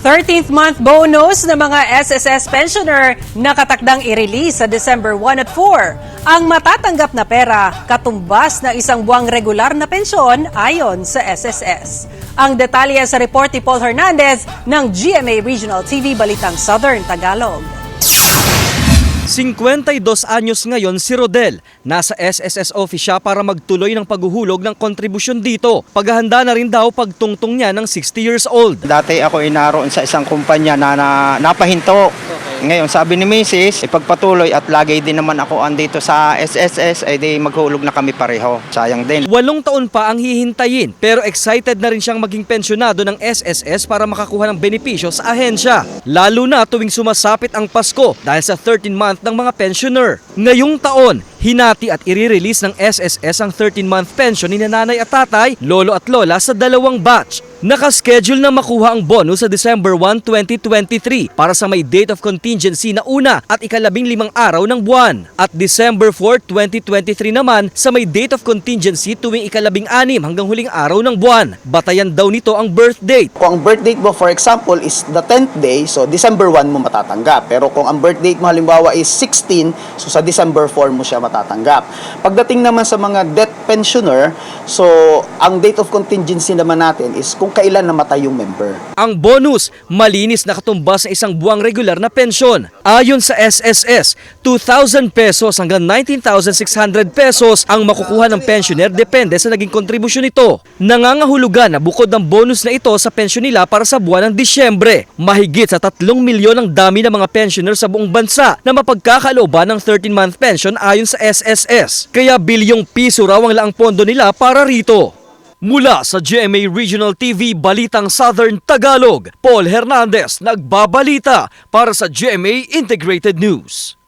13th month bonus ng mga SSS pensioner nakatakdang i-release sa December 1 at 4. Ang matatanggap na pera katumbas na isang buwang regular na pensyon ayon sa SSS. Ang detalye sa report ni Paul Hernandez ng GMA Regional TV Balitang Southern Tagalog. 52 anyos ngayon si Rodel. Nasa SSS office siya para magtuloy ng paghuhulog ng kontribusyon dito. Paghahanda na rin daw pagtungtong niya ng 60 years old. Dati ako inaroon sa isang kumpanya na napahinto. Ngayon sabi ni Mrs. ipagpatuloy at lagi din naman ako andito sa SSS ay di maghulog na kami pareho. Sayang din. 8 taon pa ang hihintayin pero excited na rin siyang maging pensyonado ng SSS para makakuha ng benepisyo sa ahensya. Lalo na tuwing sumasapit ang Pasko dahil sa 13th month ng mga pensioner. Ngayong taon, hinati at i-release ng SSS ang 13-month pension ni nanay at tatay, lolo at lola sa dalawang batch. Nakaschedule na makuha ang bonus sa December 1, 2023 para sa may date of contingency na una at ika-15 araw ng buwan. At December 4, 2023 naman sa may date of contingency tuwing ika-16 hanggang huling araw ng buwan. Batayan daw nito ang birth date. Kung ang birth date mo, for example, is the 10th day, so December 1 mo matatanggap. Pero kung ang birth date mo halimbawa is 16, so sa December 4 mo siya matatanggap. Pagdating naman sa mga death pensioner, so ang date of contingency naman natin is kung kailan namatay yung member. Ang bonus, malinis na katumbas sa isang buwang regular na pensyon. Ayon sa SSS, 2,000 pesos hanggang 19,600 pesos ang makukuha ng pensioner depende sa naging kontribusyon nito. Nangangahulugan na bukod ng bonus na ito sa pensyon nila para sa buwan ng Disyembre. Mahigit sa 3 milyon ang dami ng mga pensioner sa buong bansa na mapagkakalooban ng 13-month pension ayon sa SSS. Kaya bilyong piso raw ang laang pondo nila para rito. Mula sa GMA Regional TV Balitang Southern Tagalog, Paul Hernandez nagbabalita para sa GMA Integrated News.